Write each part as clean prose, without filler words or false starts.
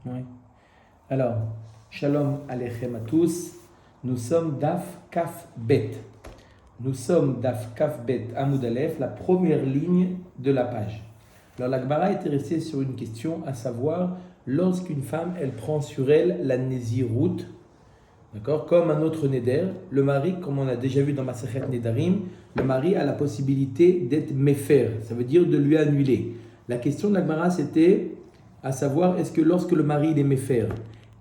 Oui. Alors, Shalom Aleichem à tous. Nous sommes Daf Kaf Bet. Nous sommes Daf Kaf Bet Amoud Aleph, la première ligne de la page. Alors, la Gemara était restée sur une question, à savoir, lorsqu'une femme, elle prend sur elle la Nézirout, d'accord, comme un autre Neder, le mari, comme on a déjà vu dans Masechet Nedarim, le mari a la possibilité d'être méfer, ça veut dire de lui annuler. La question de la Gemara, c'était à savoir, est-ce que lorsque le mari il est méfer,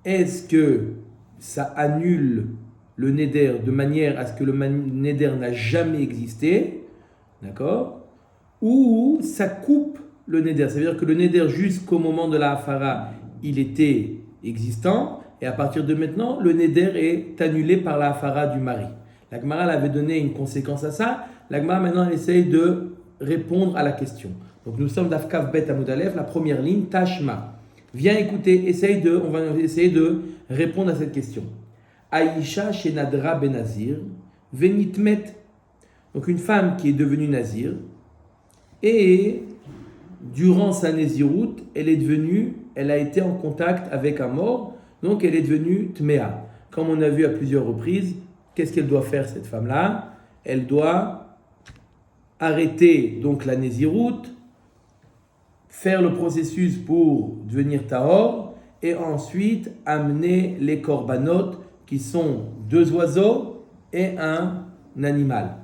est-ce que ça annule le Neder de manière à ce que le Neder n'a jamais existé, d'accord, ou ça coupe le Neder, ça veut dire que le Neder jusqu'au moment de la Hafara, il était existant, et à partir de maintenant, le Neder est annulé par la Hafara du mari. La Gemara avait donné une conséquence à ça. La Gemara maintenant elle essaye de répondre à la question. Donc nous sommes d'Afkav Bet Amoud Aleph, la première ligne, Tashma. Viens écouter, on va essayer de répondre à cette question. Aïcha chez Nadra Ben Nazir, Venitmet. Donc une femme qui est devenue Nazir, et durant sa Nézirout, elle a été en contact avec un mort, donc elle est devenue Tmea. Comme on a vu à plusieurs reprises, qu'est-ce qu'elle doit faire cette femme-là? Elle doit arrêter donc la Nézirout, faire le processus pour devenir Tahor, et ensuite amener les korbanot qui sont 2 oiseaux et un animal.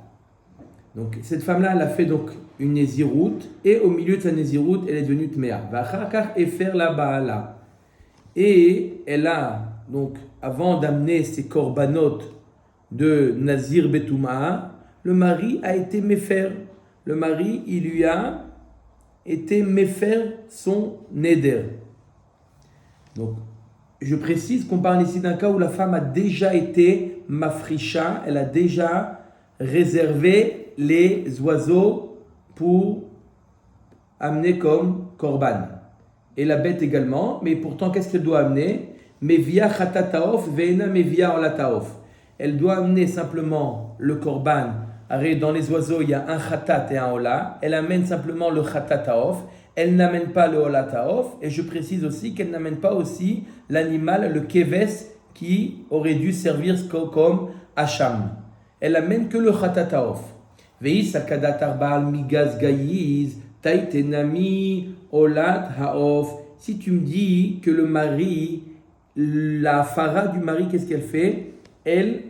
Donc cette femme-là, elle a fait donc une Nézirout, et au milieu de sa Nézirout, elle est devenue Tmea. Vachakar et faire la Baala. Et elle a, donc, avant d'amener ses korbanot de Nazir Betouma, le mari a été méfer. Le mari, il lui a été méfer son Neder. Donc, je précise qu'on parle ici d'un cas où la femme a déjà été mafrisha, elle a déjà réservé les oiseaux pour amener comme korban. Et la bête également, mais pourtant, qu'est-ce qu'elle doit amener? Mevia chatataof veina mevia olataof. Elle doit amener simplement le korban. Dans les oiseaux, il y a un chatat et un ola. Elle amène simplement le chatataof. Elle n'amène pas le olataof. Et je précise aussi qu'elle n'amène pas aussi l'animal, le keves, qui aurait dû servir comme hacham. Elle amène que le chatataof. Veis akadatar baal migaz gayiz taitenami olat haof. Si tu me dis que le mari, la fara du mari, qu'est-ce qu'elle fait? Elle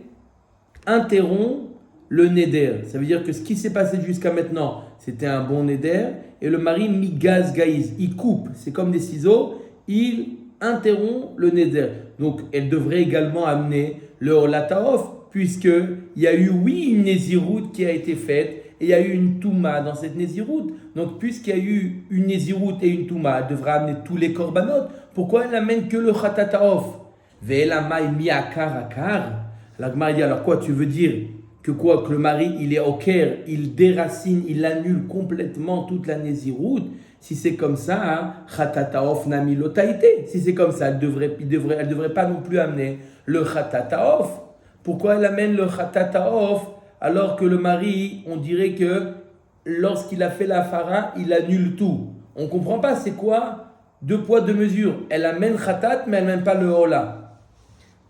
interrompt le neder. Ça veut dire que ce qui s'est passé jusqu'à maintenant, c'était un bon neder. Et le mari, migaz gaïz, il coupe. C'est comme des ciseaux. Il interrompt le neder. Donc, elle devrait également amener le olataof, puisqu'il y a eu, oui, une néziroute qui a été faite. Et il y a eu une touma dans cette néziroute. Donc, puisqu'il y a eu une néziroute et une touma, elle devra amener tous les korbanot. Pourquoi elle n'amène que le chatataof? Ve'elamai miakar akar. La Gemara dit, alors quoi, tu veux dire que quoi? Que le mari, il est au Caire, il déracine, il annule complètement toute la néziroute. Si c'est comme ça, chatataof nami lotaïté. Si c'est comme ça, elle devrait pas non plus amener le chatataof. Pourquoi elle amène le chatataof alors que le mari, on dirait que lorsqu'il a fait la fara, il annule tout? On ne comprend pas, c'est quoi? 2 poids, 2 mesures. Elle amène khatat, mais elle n'amène pas le hola.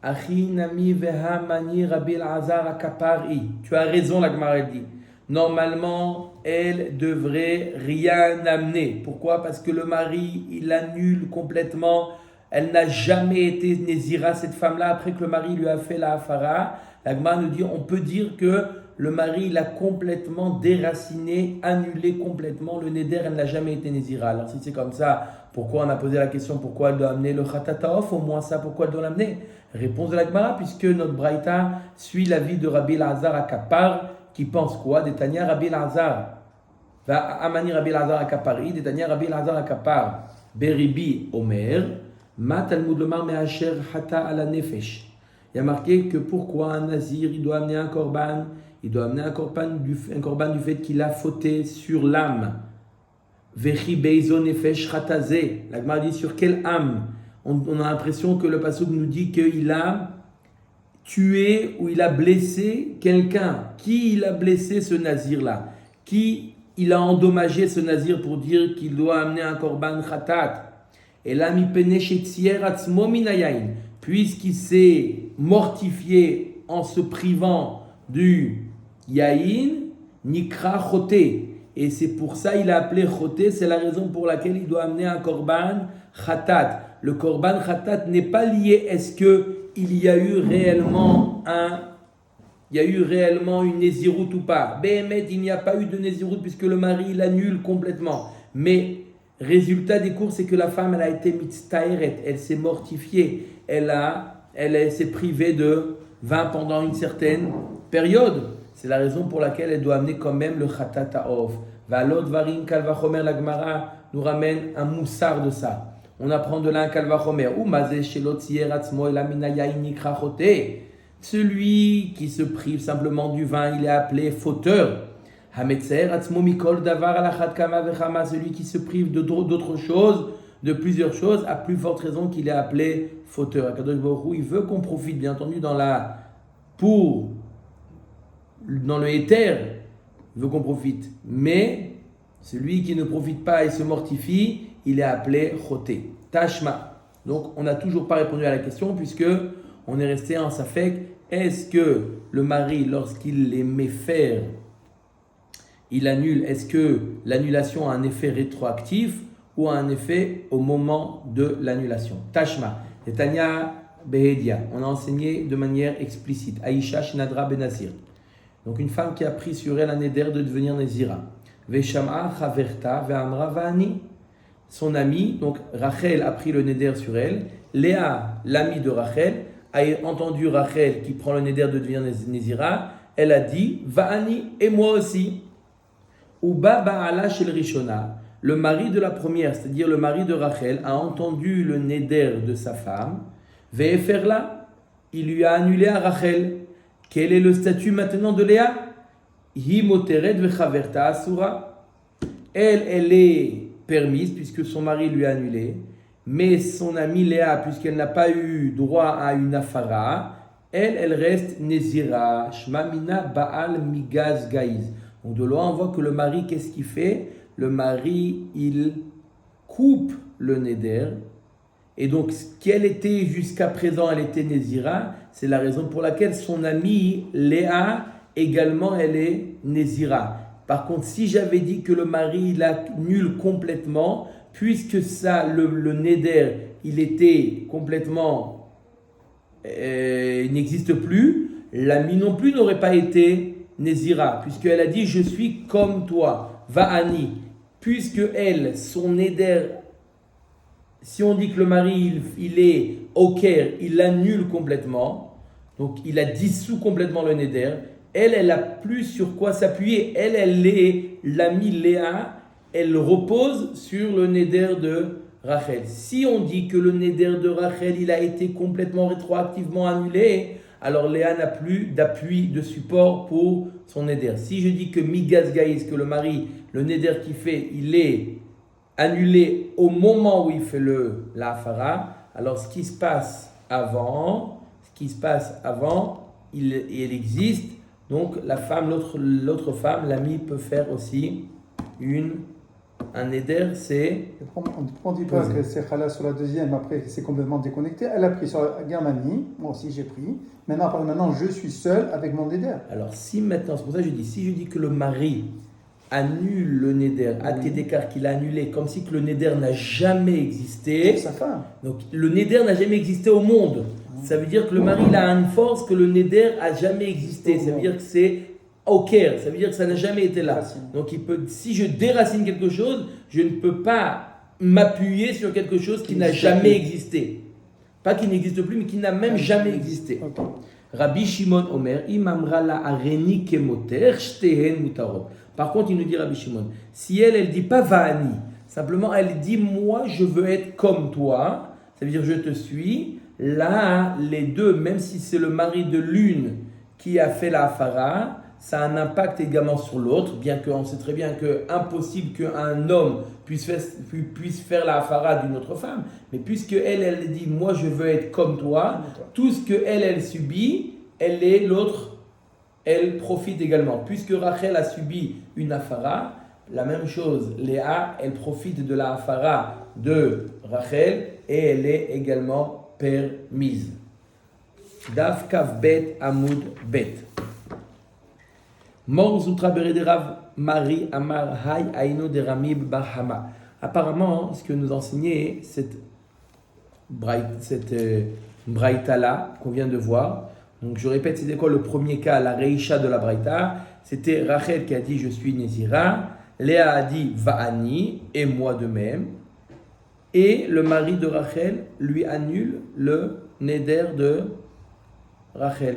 Achi nami veha mani Rabbi Elazar akapari. Tu as raison, la Gemara dit. Normalement, elle devrait rien amener. Pourquoi? Parce que le mari, il annule complètement. Elle n'a jamais été nézira, cette femme-là, après que le mari lui a fait la hafara. La Gemara nous dit, on peut dire que le mari l'a complètement déraciné, annulé complètement. Le neder, elle n'a jamais été nézira. Alors si c'est comme ça, pourquoi on a posé la question, pourquoi elle doit amener le chatataof? Au moins ça, pourquoi elle doit l'amener? Réponse de la Gemara, puisque notre braïta suit l'avis de Rabbi Elazar à Kapar, qui pense quoi? Détania Rabbi Elazar. Va amani Rabbi Elazar à Kapari, Détania Rabbi Elazar à Kapar. Beribi Omer, Ma Talmud Lomar Mehacher Hata ala Nefesh. Il y a marqué que pourquoi un nazir, il doit amener un korban? Il doit amener un korban du fait qu'il a fauté sur l'âme. Vechi Beizo Nefesh Chatazé. La Gemara dit sur quelle âme? On a l'impression que le passouk nous dit qu'il a tué ou il a blessé quelqu'un. Qui il a blessé ce nazir-là? Qui il a endommagé ce nazir pour dire qu'il doit amener un korban khatat? Et là, puisqu'il s'est mortifié en se privant du yaïn, nikra choté. Et c'est pour ça qu'il a appelé choté, c'est la raison pour laquelle il doit amener un korban khatat. Le korban khatat n'est pas lié, est-ce qu'il y a eu réellement une néziroute ou pas. Béhémet, il n'y a pas eu de néziroute puisque le mari il annule complètement. Mais résultat des cours, c'est que la femme elle a été mitztaeret, elle s'est mortifiée, elle s'est privée de vin pendant une certaine période. C'est la raison pour laquelle elle doit amener quand même le khatat ha'of. Valot varim kalvachomer, la Gemara nous ramène un moussard de ça. On apprend de là un kalvachomer. Ou mazé shelot sier atzmo elamina yain nikra choté. Celui qui se prive simplement du vin, il est appelé fauteur. Celui qui se prive d'autres choses, de plusieurs choses, à plus forte raison qu'il est appelé fauteur. Akadosh Baruch Hu, il veut qu'on profite, bien entendu, dans le éther, il veut qu'on profite. Mais celui qui ne profite pas et se mortifie, il est appelé choté. Tashma. Donc, on n'a toujours pas répondu à la question puisque on est resté en safek. Est-ce que le mari, lorsqu'il les met faire, il annule? Est-ce que l'annulation a un effet rétroactif ou a un effet au moment de l'annulation? Tashma. Et Tanya Behedia. On a enseigné de manière explicite. Aïcha Shnadra Benazir. Donc une femme qui a pris sur elle un éder de devenir Nézira. Vesham'a Chaverta Ve'amra Va'ani. Son ami, donc Rachel a pris le néder sur elle. Léa, l'ami de Rachel, a entendu Rachel qui prend le néder de devenir Nézira. Elle a dit Va'ani, et moi aussi. Uba Ba'ala Shel Rishona. Le mari de la première, c'est-à-dire le mari de Rachel, a entendu le néder de sa femme. Ve'eferla, il lui a annulé à Rachel. Quel est le statut maintenant de Léa? Hi moteret vechaverta asura. Elle est permise puisque son mari lui a annulé, mais son amie Léa, puisqu'elle n'a pas eu droit à une afara, elle reste Nézira. Shmamina Baal Migaz Gaïz. Donc de loin, on voit que le mari, qu'est-ce qu'il fait? Le mari, il coupe le néder. Et donc, ce qu'elle était jusqu'à présent, elle était Nézira. C'est la raison pour laquelle son amie Léa, également, elle est Nézira. Par contre, si j'avais dit que le mari, il annule complètement, puisque ça, le néder, il était complètement, il n'existe plus, l'amie non plus n'aurait pas été Nézira, puisqu'elle a dit « Je suis comme toi, Va'ani ». Puisque elle, son néder, si on dit que le mari, il est au Caire, il annule complètement, donc il a dissous complètement le néder, elle a plus sur quoi s'appuyer. Elle est l'amie Léa, elle repose sur le néder de Rachel. Si on dit que le néder de Rachel, il a été complètement rétroactivement annulé, alors Léa n'a plus d'appui, de support pour son néder. Si je dis que Migaz Gaïs, que le mari, le néder qu'il fait, il est annulé au moment où il fait la hafara, alors ce qui se passe avant, il existe. Donc la femme, l'autre femme, l'amie peut faire aussi un néder, c'est... On ne dit pas que c'est Khala sur la deuxième, après c'est complètement déconnecté. Elle a pris sur la Germanie, moi aussi j'ai pris. Maintenant je suis seul avec mon néder. Alors si maintenant, c'est pour ça que je dis, si je dis que le mari annule le néder, à Tédékar qu'il a annulé, comme si que le néder n'a jamais existé. C'est sa femme. Donc le néder n'a jamais existé au monde. Ça veut dire que le mari il a une force que le néder a jamais existé. Ça veut dire que c'est au Caire. Ça veut dire que ça n'a jamais été là. Donc si je déracine quelque chose, je ne peux pas m'appuyer sur quelque chose qui n'a jamais existé. Pas qui n'existe plus, mais qui n'a même jamais existé. Rabbi Shimon Omer, Imamra la areni kemoter, shtehen mutarot. Par contre, il nous dit Rabbi Shimon, si elle dit pas Va'ani, simplement elle dit moi je veux être comme toi, ça veut dire je te suis. Là, les deux, même si c'est le mari de l'une qui a fait la hafara, ça a un impact également sur l'autre, bien qu'on sait très bien que impossible qu'un homme puisse faire la hafara d'une autre femme. Mais puisque elle dit moi je veux être comme toi, tout ce que elle subit, l'autre, elle profite également. Puisque Rachel a subi une hafara, la même chose, Léa, elle profite de la hafara de Rachel et elle est également permise. Daf Kaf Bet Amoud Bet. Mor Zutra Berede Rav Mari Amar Hay Aino de Ramib Bahama. Apparemment, ce que nous enseignait cette braïta-là qu'on vient de voir. Donc je répète, c'était quoi le premier cas, la Reisha de la braïta? C'était Rachel qui a dit je suis Nézira, Léa a dit Va'ani, et moi de même. Et le mari de Rachel lui annule le Néder de Rachel.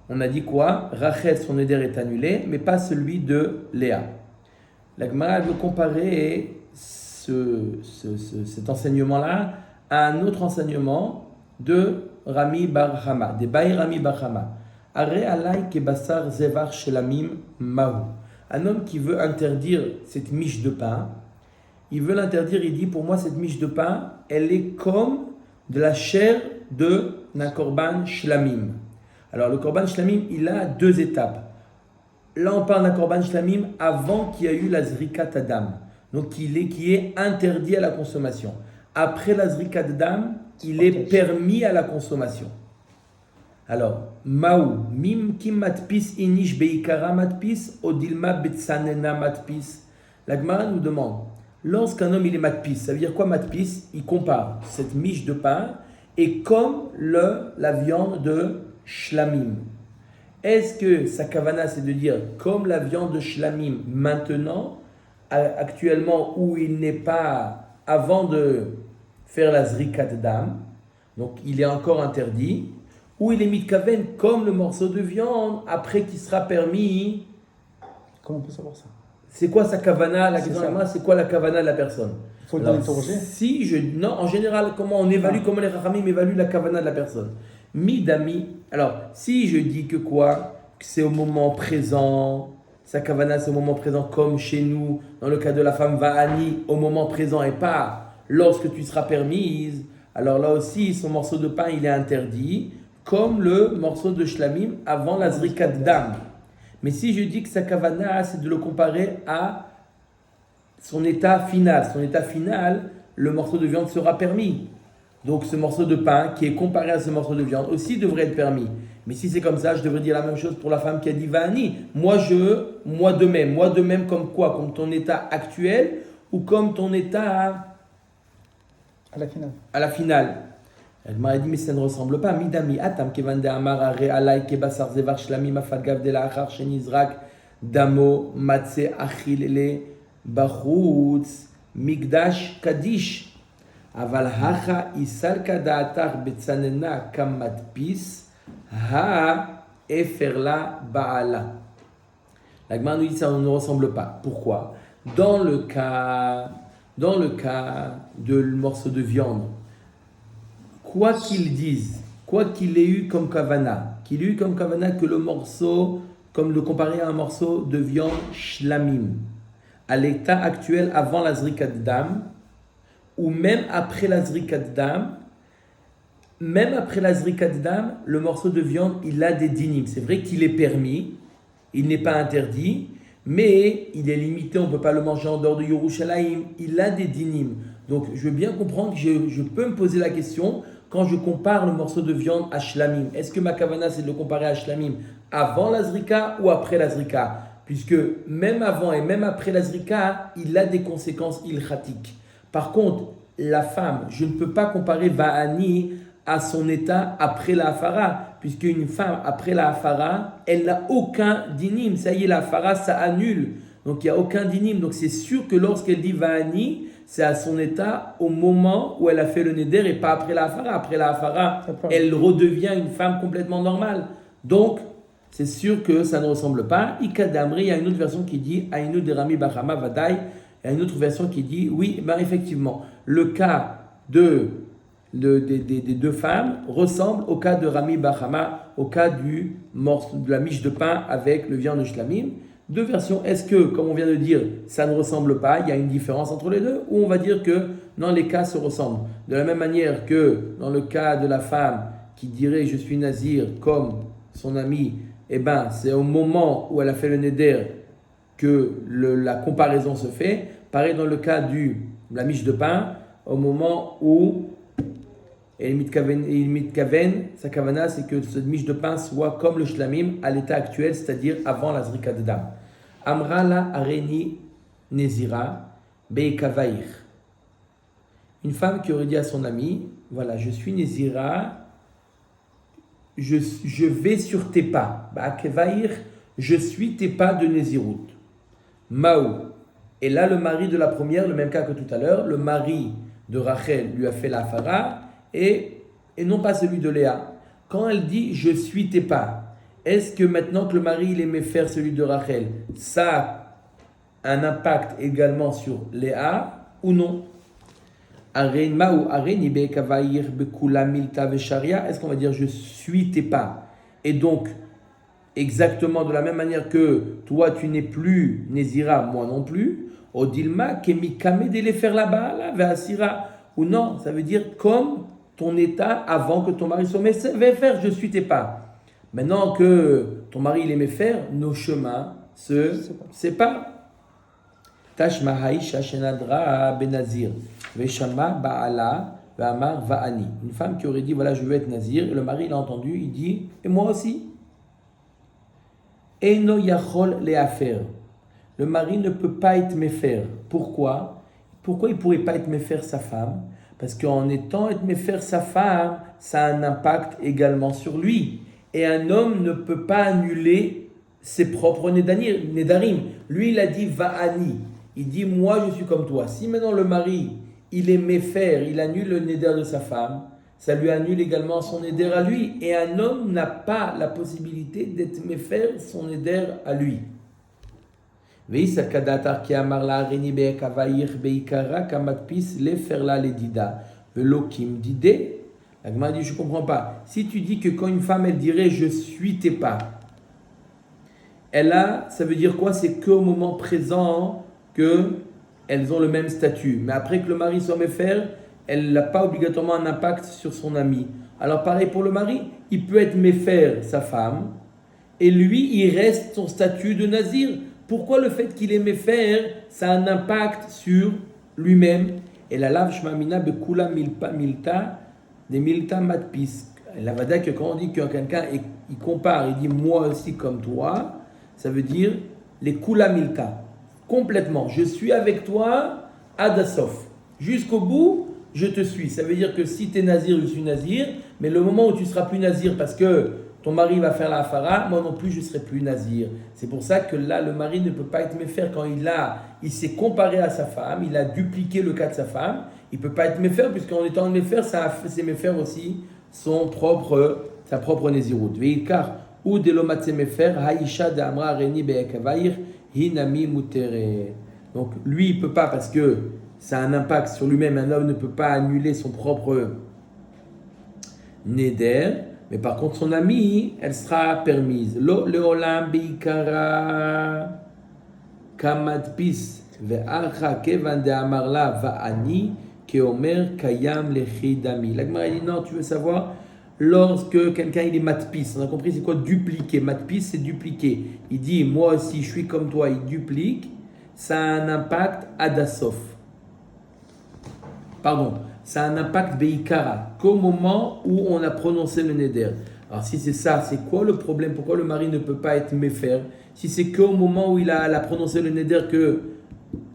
On a dit quoi? Rachel, son Néder est annulé, mais pas celui de Léa. La Gemara veut comparer cet enseignement-là à un autre enseignement de Rami Bar Hama, des Baï Rami Bar Hama. Are alay kebassar zevar shelamim mahu. Un homme qui veut interdire cette miche de pain, il veut l'interdire, il dit pour moi cette miche de pain, elle est comme de la chair d'un korban shlamim. Alors le korban shlamim, il a deux étapes. Là on parle d'un korban shlamim avant qu'il y ait eu la zrikat adam, donc qui est interdit à la consommation. Après la zrikat adam, il est permis à la consommation. Alors, Maou, Mim Kim Matpis Inish Beikara Matpis, Odilma Betsanena Matpis. La Gemara nous demande, lorsqu'un homme il est Matpis, ça veut dire quoi Matpis? Il compare cette miche de pain et comme la viande de Shlamim. Est-ce que sa kavana c'est de dire comme la viande de Shlamim maintenant, actuellement où il n'est pas avant de faire la zrikat dam, donc il est encore interdit, ou il est mitkaven comme le morceau de viande après qu'il sera permis. Comment on peut savoir ça? C'est quoi sa kavana? La question c'est quoi la kavana de la personne? Il faut le interroger. Non, en général, comment on évalue, comment les rachamim évaluent la kavana de la personne? Midami. Alors, si je dis que quoi? Que c'est au moment présent, sa kavana c'est au moment présent comme chez nous, dans le cas de la femme Va'ani, au moment présent et pas lorsque tu seras permise, alors là aussi son morceau de pain il est interdit, comme le morceau de shlamim avant la zrikat dam. Mais si je dis que sa kavana, c'est de le comparer à son état final. Son état final, le morceau de viande sera permis. Donc ce morceau de pain qui est comparé à ce morceau de viande aussi devrait être permis. Mais si c'est comme ça, je devrais dire la même chose pour la femme qui a dit Va'ani. Moi de même comme quoi? Comme ton état actuel ou comme ton état à la finale. Elle m'a dit mais ça ne ressemble pas. Midami atam kevande amar are alay kebasar zevar shlamim afagav de la achar shenizrak damo matze achilele bachutz migdash kadish aval hacha isal kadaatar betsanena kamatpis ha eferla baala. La Gemara nous dit ça ne ressemble pas. Pourquoi? Dans le cas de morceau de viande, quoi qu'ils disent, quoi qu'il ait eu comme kavana, que le morceau, comme le comparer à un morceau de viande shlamim, à l'état actuel avant la zrikat dam, ou même après la zrikat dam, le morceau de viande, il a des dinim. C'est vrai qu'il est permis, il n'est pas interdit, mais il est limité, on ne peut pas le manger en dehors de Yerushalayim, il a des dinim. Donc je veux bien comprendre que je peux me poser la question, quand je compare le morceau de viande à shlamim, est-ce que ma kavana c'est de le comparer à shlamim avant la zrika ou après la zrika? Puisque même avant et même après la zrika, il a des conséquences ilchatiques. Par contre, la femme, je ne peux pas comparer Va'ani à son état après la hafara, puisque une femme après la hafara, elle n'a aucun dinim. Ça y est, la hafara, ça annule. Donc il n'y a aucun dinim. Donc c'est sûr que lorsqu'elle dit Va'ani, c'est à son état au moment où elle a fait le neder et pas après la hafara. Après la hafara, elle redevient une femme complètement normale. Donc, c'est sûr que ça ne ressemble pas. Ikadamri, il y a une autre version qui dit Aïnou de Rami Bachama Vadaï. Il y a une autre version qui dit oui, ben effectivement, le cas des deux femmes ressemble au cas de Rami Bachama, au cas du morceau de la miche de pain avec le viande de shlamim. Deux versions. Est-ce que, comme on vient de dire, ça ne ressemble pas, il y a une différence entre les deux, ou on va dire que non, les cas se ressemblent. De la même manière que dans le cas de la femme qui dirait je suis nazir comme son ami, eh ben c'est au moment où elle a fait le neder que la comparaison se fait. Pareil dans le cas du la miche de pain, au moment où il mitkaven, sa kavana, c'est que cette miche de pain soit comme le shlamim à l'état actuel, c'est-à-dire avant la zrika de dam. Amra la areni nezira beikavair. Une femme qui aurait dit à son ami, voilà, je suis nezira, je vais sur tes pas. Kevair, je suis tes pas de Nézirut. Maou. Et là, le mari de la première, le même cas que tout à l'heure, le mari de Rachel lui a fait la fara et non pas celui de Léa. Quand elle dit je suis tes pas, est-ce que maintenant que le mari il aimait faire celui de Rachel, ça a un impact également sur Léa ou non? Est-ce qu'on va dire je suis tes pas? Et donc, exactement de la même manière que toi tu n'es plus Nézira, moi non plus, Odilma kemikame de les faire là-bas, là, ve'asira. Ou non, ça veut dire comme ton état avant que ton mari soit va faire je suis tes pas. Maintenant que ton mari il aimait faire, nos chemins se séparent. Tashma haïsha shenadra benazir. Veshama ba'ala va'amar va'ani. Une femme qui aurait dit voilà je veux être nazir et le mari il a entendu, il dit et moi aussi. Eno yachol leafer. Le mari ne peut pas être méfer. Pourquoi il ne pourrait pas être méfer sa femme? Parce qu'en étant être méfer sa femme, ça a un impact également sur lui. Et un homme ne peut pas annuler ses propres nedarim. Lui il a dit va'ani. Il dit moi je suis comme toi. Si maintenant le mari il est méfer, il annule le néder de sa femme, ça lui annule également son néder à lui. Et un homme n'a pas la possibilité d'être méfer son néder à lui. La Gemara dit je ne comprends pas. Si tu dis que quand une femme elle dirait je suis tes pas, ça veut dire quoi? C'est qu'au moment présent que elles ont le même statut. Mais après que le mari soit méfer, elle n'a pas obligatoirement un impact sur son ami. Alors pareil pour le mari, il peut être méfer sa femme, et lui, il reste son statut de nazir. Pourquoi le fait qu'il est méfer, ça a un impact sur lui-même? Et la lave shmamina bekula milta, des milta matpis. La vada que quand on dit que quelqu'un il compare, il dit moi aussi comme toi, ça veut dire les kula milta. Complètement. Je suis avec toi, Adasof. Jusqu'au bout, je te suis. Ça veut dire que si tu es nazir, je suis nazir. Mais le moment où tu ne seras plus nazir parce que ton mari va faire la hafara, moi non plus, je ne serai plus nazir. C'est pour ça que là, le mari ne peut pas être méfer. Quand il s'est comparé à sa femme, il a dupliqué le cas de sa femme. Il ne peut pas être méfer, puisqu'en étant méfer, ça a fait méfer aussi sa propre nézirut. Veikar, ou de l'omatse méfer, haïcha de amra reni be'ekavair, hinami mutere. Donc lui, il ne peut pas parce que ça a un impact sur lui-même. Un homme ne peut pas annuler son propre neder. Mais par contre, son amie, elle sera permise. Lo leolam beikara kamadpis ve'archa kevan de amarla va'ani keomer kayam lechidami. La Gemara dit non, tu veux savoir, lorsque quelqu'un il est matpis, on a compris c'est quoi dupliquer. Matpis c'est dupliquer. Il dit moi aussi je suis comme toi, il duplique. Ça a un impact adasof. Pardon. Ça a un impact beikara, qu'au moment où on a prononcé le neder. Alors si c'est ça, c'est quoi le problème? Pourquoi le mari ne peut pas être méfer? Si c'est qu'au moment où il a prononcé le neder que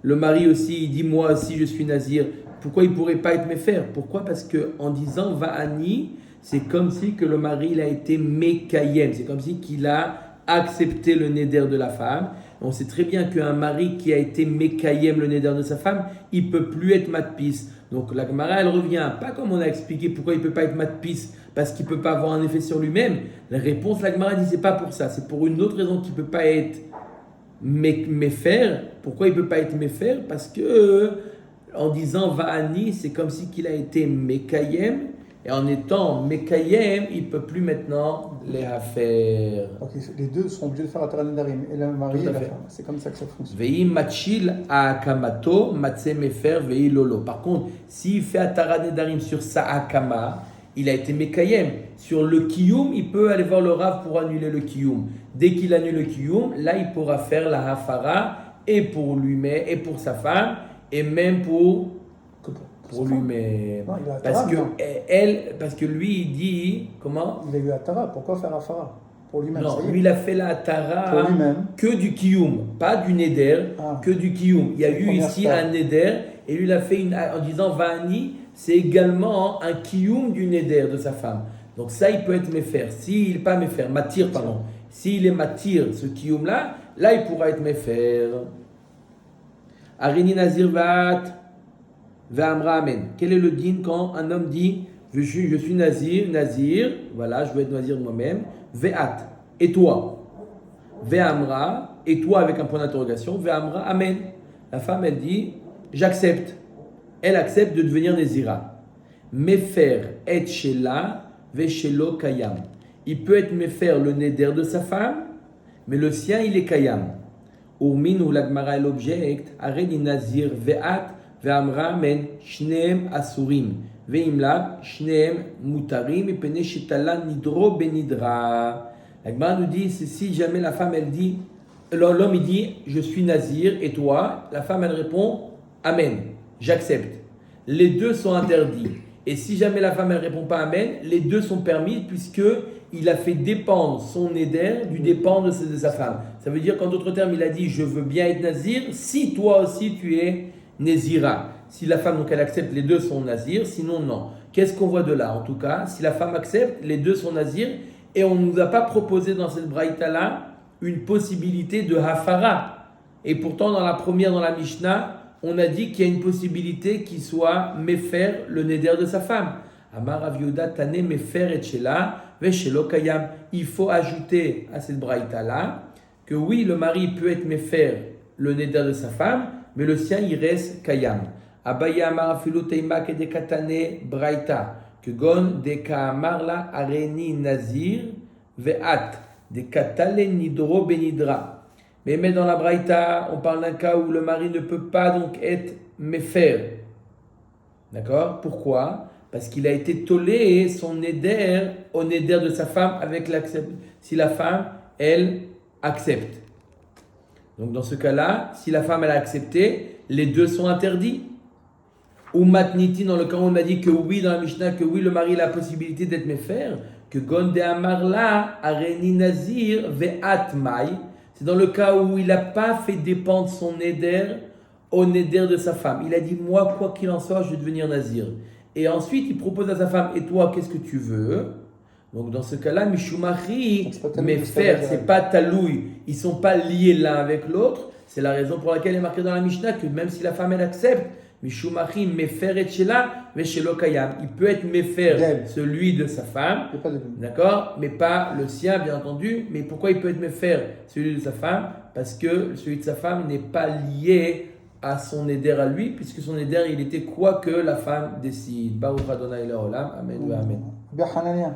le mari aussi, il dit moi aussi je suis nazir, pourquoi il ne pourrait pas être méfer? Pourquoi? Parce qu'en disant va'ani, c'est comme si que le mari il a été mekayem, c'est comme si qu'il a accepté le neder de la femme. On sait très bien qu'un mari qui a été mekayem le neder de sa femme, il ne peut plus être matpis. Donc la Gemara, elle revient, pas comme on a expliqué pourquoi il ne peut pas être matpis, parce qu'il ne peut pas avoir un effet sur lui-même. La réponse, la Gemara dit, c'est pas pour ça, c'est pour une autre raison qu'il ne peut pas être méfer. Pourquoi il ne peut pas être méfer? Parce que en disant va'ani, c'est comme si qu'il a été mekayem, et en étant mekayem, il ne peut plus maintenant les hafer. Ok, les deux sont obligés de faire Atara Nedarim, et le mari et la femme. C'est comme ça que ça fonctionne. Vei machil akamato, matse mefer, vei lolo. Par contre, s'il fait Atara Nedarim sur sa akama, il a été mekayem. Sur le kiyum, il peut aller voir le Rav pour annuler le kiyum. Dès qu'il annule le kiyum, là il pourra faire la hafara, et pour lui-même, et pour sa femme, et même pour pour lui-même. Non, il a Parce Atara, que non. parce que lui, il dit, comment? Il a eu Atara, pourquoi faire Afara? Pour lui-même, Non, ça y est. lui, il a fait la Tara Pour lui-même. que du Kiyum, pas du Neder, Ah. que du Kiyum. Il y a La eu première ici stade. un Neder, et lui, il a fait en disant Vani, c'est également un Kiyum du Neder de sa femme. Donc ça, il peut être Mefer. S'il n'est pas Mefer, Matir, pardon. S'il est Matir, ce Kiyum-là, là, il pourra être Mefer. Arini Nazir Vat, Ve'amra Amen. Quel est le din quand un homme dit je suis Nazir, voilà, je veux être Nazir moi-même, Ve'at, et toi, Ve'amra, et toi avec un point d'interrogation, Ve'amra Amen. La femme, elle dit j'accepte. Elle accepte de devenir Nazira. Mefer et shela, ve'shelo kayam. Il peut être Mefer le neder de sa femme, mais le sien il est kayam. Urmin ou l'agmara elle objecte, areni Nazir ve'at, ve'amra Amen, shneem asurim. Ve'imlab, shneem mutarim, et pene shitala nidro benidra. La Gemara nous dit, c'est si jamais la femme elle dit, l'homme il dit, je suis Nazir, et toi, la femme elle répond, Amen, j'accepte. Les deux sont interdits. Et si jamais la femme elle répond pas Amen, les deux sont permis puisque il a fait dépendre son éder du dépendre de sa femme. Ça veut dire qu'en d'autres termes, il a dit, je veux bien être Nazir, si toi aussi tu es Nézira. Si la femme, donc elle accepte, les deux sont Nazir, sinon non. Qu'est-ce qu'on voit de là? En tout cas, si la femme accepte, les deux sont Nazir, et on ne nous a pas proposé dans cette braïta-là une possibilité de Hafara. Et pourtant, dans la première, dans la Mishnah, on a dit qu'il y a une possibilité qu'il soit Mefer, le Neder de sa femme. Amar Rav Yehuda Tane Mefer et Shela, Veshelo Kayam. Il faut ajouter à cette braïta-là que oui, le mari peut être Mefer, le Neder de sa femme, mais le sien, il reste Kayam. Abaya Amar Afilu Teimak et Dekatane Braïta. Que gon de Kaamarla Areni Nazir, Ve'at, de Katale Nidro Benidra. Mais dans la Braïta, on parle d'un cas où le mari ne peut pas donc être Mefer. D'accord? Pourquoi? Parce qu'il a été tolé son éder au éder de sa femme avec l'acceptation. Si la femme, elle, accepte. Donc dans ce cas-là, si la femme, elle a accepté, les deux sont interdits. Ou matniti, dans le cas où on a dit que oui, dans la Mishnah, que oui, le mari a la possibilité d'être Mefer, que Gonde Amarla, Areni Nazir, Ve'at Mai. C'est dans le cas où il n'a pas fait dépendre son éder au néder de sa femme. Il a dit, moi, quoi qu'il en soit, je vais devenir Nazir. Et ensuite, il propose à sa femme, et toi, qu'est-ce que tu veux? Donc, dans ce cas-là, Mishumachi, Mefer, c'est pas Taloui. Ils ne sont pas liés l'un avec l'autre. C'est la raison pour laquelle il est marqué dans la Mishnah que même si la femme, elle accepte, Mishumachi, Mefer et Shela, Veshelo Kayam. Il peut être Mefer, celui de sa femme, d'accord, mais pas le sien, bien entendu. Mais pourquoi il peut être Mefer, celui de sa femme? Parce que celui de sa femme n'est pas lié à son éder à lui, puisque son éder, il était quoi que la femme décide. Baruch Adonai Le'olam. Amen. Amen.